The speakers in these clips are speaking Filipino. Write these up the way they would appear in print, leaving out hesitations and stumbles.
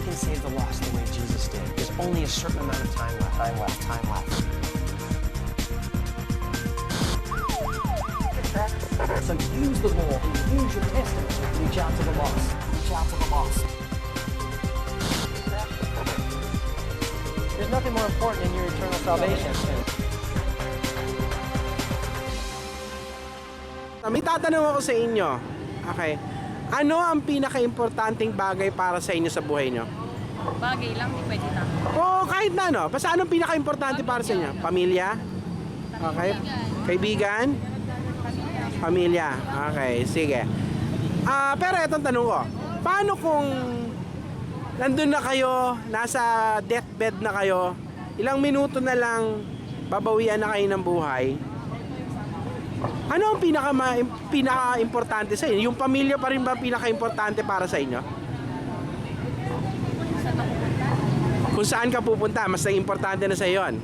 Nobody can save the lost the way Jesus did. There's only a certain amount of time left. Time left. So use the law, use your testament to reach out to the lost. Reach out to the lost. There's nothing more important than your eternal salvation. May tatanong ako sa inyo. Okay. Ano ang pinaka-importanting bagay para sa inyo sa buhay nyo? Bagay lang, di pwede lang. O kahit na ano. Basta anong pinaka-importante para sa inyo? Pamilya? Okay. Kaibigan? Pamilya. Okay, sige. Pero itong tanong ko. Paano kung nandun na kayo, nasa deathbed na kayo, ilang minuto na lang babawian na kayo ng buhay? Ano ang pinaka-importante sa inyo? Yung pamilya pa rin ba pinaka-importante para sa inyo? Kung saan ka pupunta, mas importante na sa yon.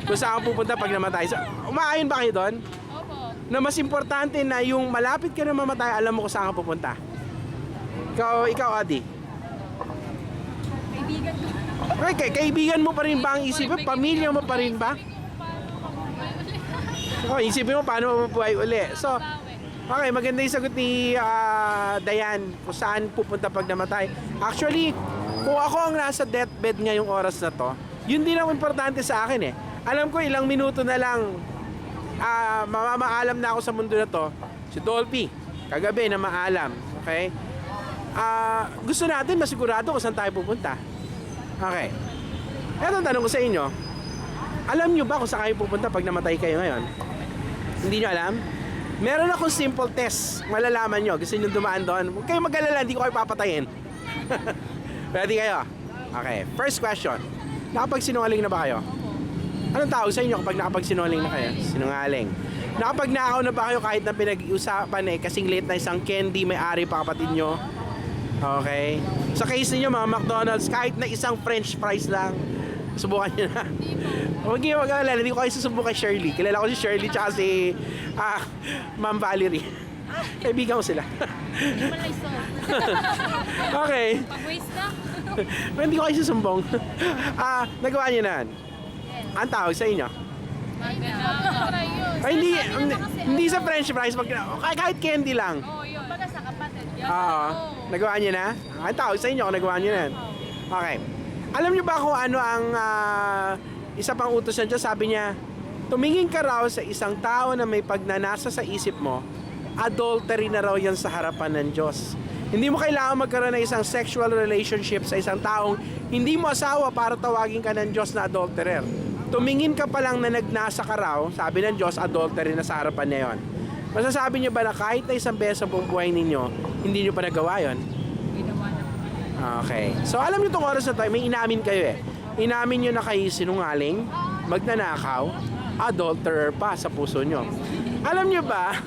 Kung saan ka pupunta pag namatay. So, umaayon ba kayo doon? Opo. Na mas importante na yung malapit ka na mamatay, alam mo kung saan ka pupunta. Ikaw Adi. Kaibigan ko. Okay, kaibigan mo pa rin ba ang isipin? Pamilya mo pa rin ba? Isipin mo paano mabubuhay uli. So, okay, maganda yung sagot ni Dayan kung saan pupunta pag namatay. Actually, kung ako ang nasa deathbed ngayong oras na to, yun din ang importante sa akin eh. Alam ko ilang minuto na lang mamamaalam na ako sa mundo na to. Si Dolphy, kagabi na maalam. Okay? Gusto natin masigurado kung saan tayo pupunta. Okay. Eto tanong ko sa inyo. Alam nyo ba kung saan kayo pupunta pag namatay kayo ngayon? Hindi nyo alam? Meron akong simple test. Malalaman nyo. Gusto nyo dumaan doon? Huwag kayong mag-alala. Hindi ko kayo papatayin. Ready kayo? Okay. First question. Nakapagsinungaling na ba kayo? Anong tawag sa inyo kapag nakapagsinungaling na kayo? Sinungaling. Nakapagnakaw na ba kayo kahit na pinag-iusapan kasing late na isang candy may-ari pa kapatid nyo? Okay. Sa case niyo mga McDonald's, kahit na isang french fries lang, subukan nyo na. Huwag niyo mag-alala, hindi ko kayo susubukan kay Shirley. Kilala ko si Shirley tsaka si Ma'am Valerie. Kaibigan ko sila. Hindi man lang iso. Okay. Pag-waste na. Hindi ko kayo susumbong. Nagawa niyo na. Ang tawag sa inyo? Ay, hindi sa french fries. Kahit candy lang. Oo, yun. Baga sa kapatid. Oo. Nagawa niyo na? Ang tawag sa inyo kung nagawa niyo na. Okay. Alam niyo ba kung ano ang isa pang utos na Diyos? Sabi niya, tumingin ka raw sa isang tao na may pagnanasa sa isip mo, adultery na raw yan sa harapan ng Diyos. Hindi mo kailangan magkaroon ng isang sexual relationship sa isang taong hindi mo asawa para tawagin ka ng Diyos na adulterer. Tumingin ka pa lang na nagnasa ka raw, sabi ng Diyos, adultery na sa harapan niya yon. Masasabi niyo ba na kahit na isang beses sa buong buhay ninyo, hindi niyo pa nagawa yon? Ginawa na. Okay. So alam niyo itong oras na to, may inamin kayo eh. Inamin niyo na kayo sinungaling, magnanakaw, adulterer pa sa puso niyo. Alam niyo ba?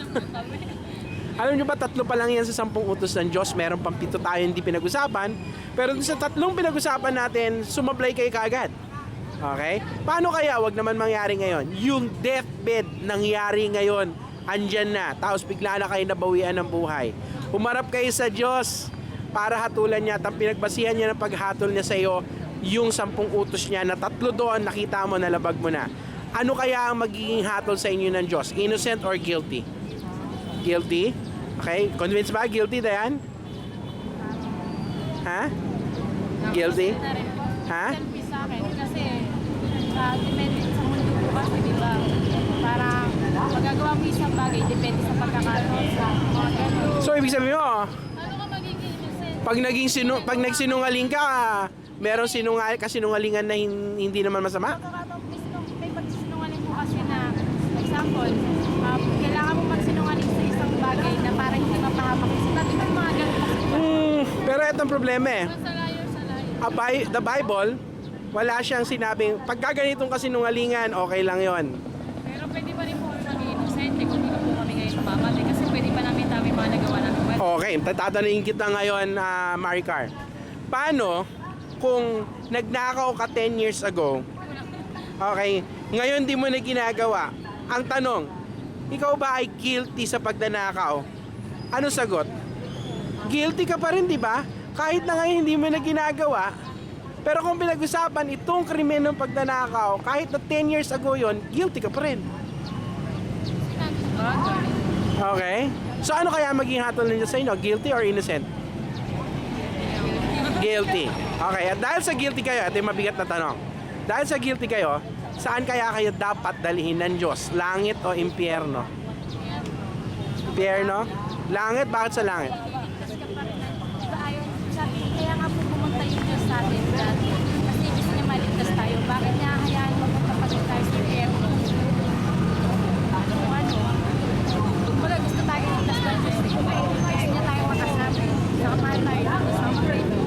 Alam niyo ba 3 pa lang yan sa 10 utos ng Diyos, meron pang 7 tayo hindi pinag-usapan, pero sa 3 pinag-usapan natin, sumablay kayo kaagad. Okay? Paano kaya wag naman mangyari ngayon? Yung deathbed nangyari ngayon, andyan na, tapos bigla na kayo nabawian ng buhay. Humarap kayo sa Diyos para hatulan niya at ang pinagbasihan niya ng paghatol niya sa iyo, yung 10 utos niya na 3 doon, nakita mo, nalabag mo na. Ano kaya ang magiging hatol sa inyo ng Diyos? Innocent or guilty? Guilty? Okay? Convinced ba? Guilty, Dayan? Ha? Guilty? Ha? Selfie sa akin kasi depende sa mundo po kasi, di ba? Para magagawa mo isang bagay, depende sa pagkakataon sa mga ganun. So, ibig sabihin mo, Ano ka magiging innocent? pag nagsinungaling ka, meron kasinungalingan na hindi naman masama? Pagkakataon, may pagsinungaling po kasi na, example, kailangan mo magsinungaling sa isang bagay na para hindi mapahamak. Kasi natin may mga ganun. Pero itong problema eh. Sa layer. The Bible, wala siyang sinabing, pagka ganitong kasinungalingan, okay lang yon. Pero pwede pa rin po kami maging inosente kung hindi po kami ngayon mapamatay. Kasi pwede pa namin tama yung mga nagawa namin. Okay, tatanungin kita ngayon, Maricar. Paano kung nagnakaw ka 10 years ago, okay, ngayon di mo na ginagawa? Ang tanong, ikaw ba ay guilty sa pagnanakaw? Ano sagot? Guilty ka pa rin, di ba? Kahit na ngayon hindi mo na ginagawa, Pero kung pinag-usapan itong krimen ng pagnanakaw, kahit na 10 years ago yon, guilty ka pa rin. Okay? So ano kaya maging hatol ninyo sa inyo? Guilty or innocent? Guilty. Okay, at dahil sa guilty kayo, ito yung mabigat na tanong. Dahil sa guilty kayo, saan kaya kayo dapat dalhin ng Diyos? Langit o impyerno? Impyerno? Langit? Bakit sa langit? Kaya nga po pumunta yung Diyos sa atin dati. Kasi gusto niya maligtas tayo. Bakit niya hayaan mapunta pa rin tayo sa impyerno? Wala, gusto tayo ligtas ng Diyos. Gusto niya tayo makasama. Nakamahal tayo ng sa impyerno.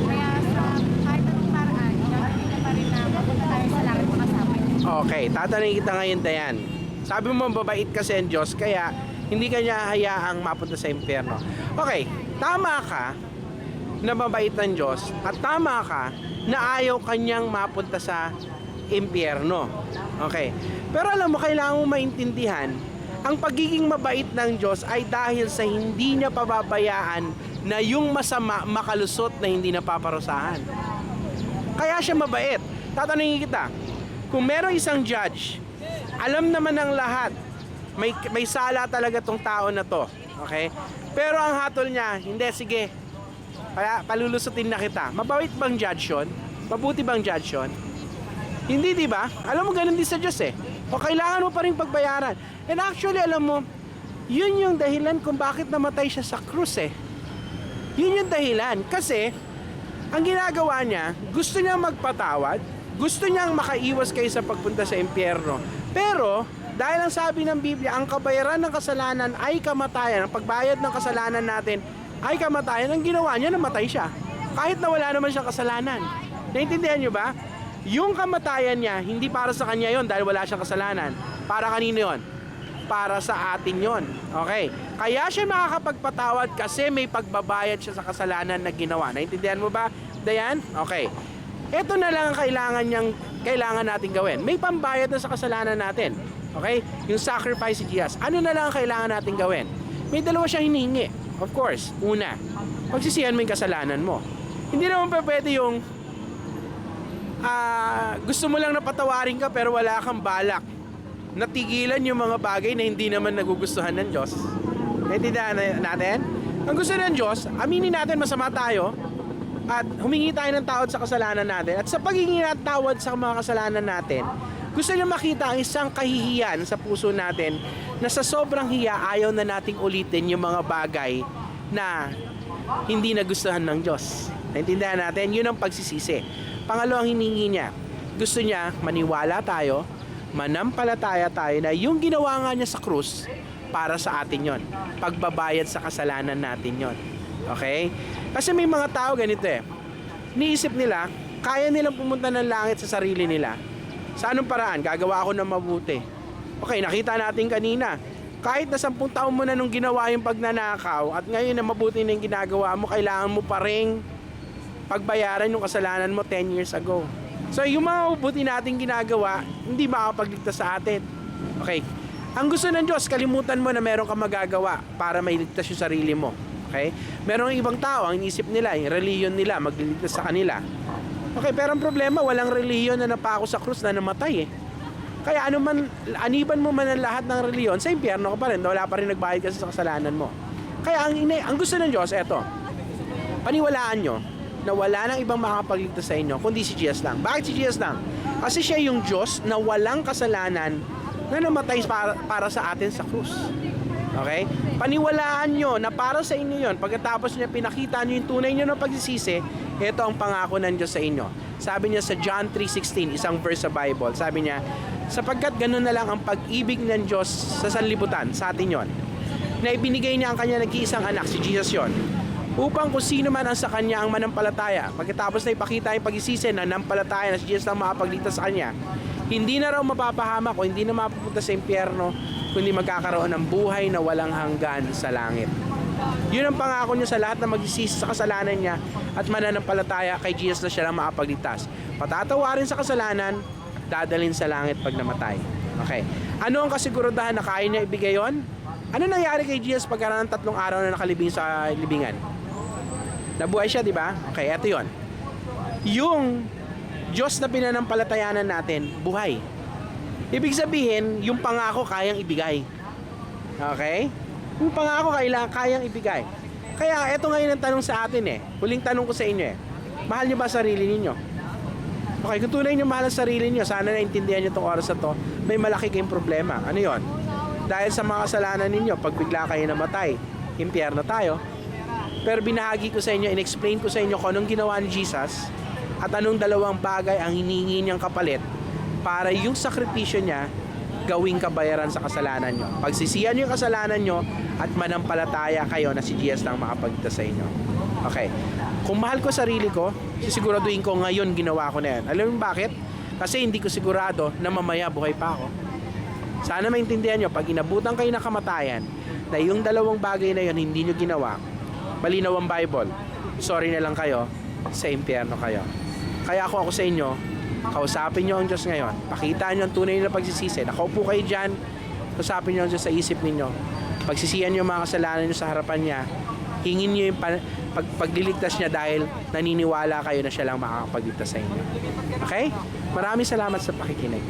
Kaya sa kahit anong paraan, gagawin niya pa rin na mapunta tayo sa langit makasama. Okay, tatanungin kita ngayon, Dayan. Sabi mo mababait kasi ang Diyos, kaya hindi ka niya hayaang mapunta sa impyerno. Okay, tama ka na mabait ng Diyos at tama ka na ayaw kanyang mapunta sa impyerno. Okay. Pero alam mo, kailangan mo maintindihan, ang pagiging mabait ng Diyos ay dahil sa hindi niya pababayaan na yung masama makalusot na hindi napaparusahan. Kaya siya mabait. Tatanungin kita, kung merong isang judge, alam naman ng lahat, may sala talaga tong tao na to. Okay? Pero ang hatol niya, hindi, sige, kaya palulusutin na kita. Mabait bang judge yun? Mabuti bang judge yun? Hindi, di ba? Alam mo, ganun din sa Diyos eh. O kailangan mo pa rin pagbayaran. And actually, alam mo, yun yung dahilan kung bakit namatay siya sa krus eh. Yun yung dahilan. Kasi, ang ginagawa niya, gusto niyang magpatawad, gusto niyang makaiwas kayo sa pagpunta sa impyerno. Pero, dahil ang sabi ng Biblia, ang kabayaran ng kasalanan ay kamatayan. Ang pagbayad ng kasalanan natin ay kamatayan. Ang ginawa niya, namatay siya. Kahit na wala naman siyang kasalanan. Naintindihan niyo ba? Yung kamatayan niya, hindi para sa kanya yon dahil wala siyang kasalanan. Para kanino yon? Para sa atin yon. Okay? Kaya siya makakapagpatawad kasi may pagbabayad siya sa kasalanan na ginawa. Naintindihan mo ba, Dayan? Okay. Ito na lang ang kailangan natin gawin. May pambayad na sa kasalanan natin. Okay? Yung sacrifice si Jesus. Ano na lang ang kailangan natin gawin? May dalawa siya hinihingi. Of course, una, pagsisihan mo yung kasalanan mo. Hindi naman pa pwede yung gusto mo lang na patawarin ka pero wala kang balak. Natigilan yung mga bagay na hindi naman nagugustuhan ng Diyos. Naintindihan natin? Ang gusto ng Diyos, aminin natin masama tayo at humingi tayo ng tawad sa kasalanan natin. At sa paghingi ng tawad sa mga kasalanan natin, gusto niya makita ang isang kahihiyan sa puso natin na sa sobrang hiya ayaw na nating ulitin yung mga bagay na hindi nagustuhan ng Diyos. Naintindihan natin? Yun ang pagsisisi. Pangalawang hiningi niya, gusto niya maniwala tayo, manampalataya tayo na yung ginawa nga niya sa krus, para sa atin yon. Pagbabayad sa kasalanan natin yon. Okay? Kasi may mga tao ganito eh. Niisip nila, kaya nilang pumunta ng langit sa sarili nila. Sa anong paraan? Gagawa ako ng mabuti. Okay, nakita natin kanina. Kahit na 10 taon mo na nung ginawa yung pagnanakaw at ngayon na mabuti na yung ginagawa mo, kailangan mo pa rin pagbayaran yung kasalanan mo 10 years ago. So yung mga mabuti nating ginagawa, hindi makapagligtas sa atin. Okay. Ang gusto ng Diyos, kalimutan mo na meron kang magagawa para mailigtas yung sarili mo. Okay? Merong ibang tao, ang inisip nila, yung reliyon nila, magliligtas sa kanila. Okay, pero ang problema, walang reliyon na napako sa krus na namatay eh. Kaya ano man, aniban mo man ang lahat ng reliyon, sa impyerno ka pa rin, wala pa rin nagbayad kasi sa kasalanan mo. Kaya ang gusto ng Diyos, eto, paniwalaan nyo na wala nang ibang makakapagligtas sa inyo, kundi si Jesus lang. Bakit si Jesus lang? Kasi siya yung Diyos na walang kasalanan na namatay para sa atin sa krus. Okay? Paniwalaan nyo na para sa inyo yon. Pagkatapos niya pinakita nyo yung tunay nyo ng pagsisisi, ito ang pangako ng Diyos sa inyo. Sabi niya sa John 3:16, isang verse sa Bible, sabi niya, sapagkat ganun na lang ang pag-ibig ng Diyos sa sanlibutan, sa atin yon, na ibinigay niya ang kanya nag-iisang anak, si Jesus yon, upang kung sino man ang sa kanya ang manampalataya, pagkatapos na ipakita yung pagsisisi na nampalataya na si Jesus lang makapagligtas sa kanya, hindi na raw mapapahamak o hindi na mapupunta sa impyerno, kundi magkakaroon ng buhay na walang hanggan sa langit. Yun ang pangako niya sa lahat na magsisisi sa kasalanan niya at mananampalataya kay Jesus na siya lang makapagligtas. Patatawarin sa kasalanan, dadalhin sa langit pag namatay. Okay. Ano ang kasiguraduhan na kaya niya ibigay yon? Ano nangyari kay Jesus pagkaraan ng 3 araw na nakalibing sa libingan? Nabuhay siya, di ba? Okay, eto yon. yung Diyos na pinanampalatayanan natin, buhay. Ibig sabihin, yung pangako kayang ibigay. Okay? Yung pangako kayang ibigay. Kaya eto ngayon ang tanong sa atin Huling tanong ko sa inyo Mahal niyo ba sarili ninyo? Okay, kung tunay niyo mahal ang sarili niyo, sana naintindihan niyo itong oras na to, may malaki kayong problema. Ano yon? Dahil sa mga kasalanan ninyo, pag bigla kayo namatay, impyerno tayo. Pero binahagi ko sa inyo, in-explain ko sa inyo kung anong ginawa ni Jesus at anong dalawang bagay ang hinihingi niyang kapalit para yung sakripisyo niya gawing kabayaran sa kasalanan nyo. Pagsisihan nyo yung kasalanan nyo at manampalataya kayo na si Jesus lang makapagligtas sa inyo. Okay. Kung mahal ko sarili ko, sisiguraduhin ko ngayon ginawa ko na yan. Alam mo bakit? Kasi hindi ko sigurado na mamaya buhay pa ako. Sana maintindihan nyo, pag inabutan kayo ng kamatayan, na yung dalawang bagay na yun hindi nyo ginawa, malinaw ang Bible, sorry na lang kayo, sa impyerno kayo. Kaya ako sa inyo, kausapin nyo ang Diyos ngayon. Pakita nyo ang tunay na pagsisisi. Nakaupo kayo dyan, kausapin nyo ang Diyos sa isip ninyo. Pagsisihan nyo ang mga kasalanan nyo sa harapan niya. Hingin nyo yung pagliligtas niya dahil naniniwala kayo na siya lang makakapagligtas sa inyo. Okay? Maraming salamat sa pakikinig.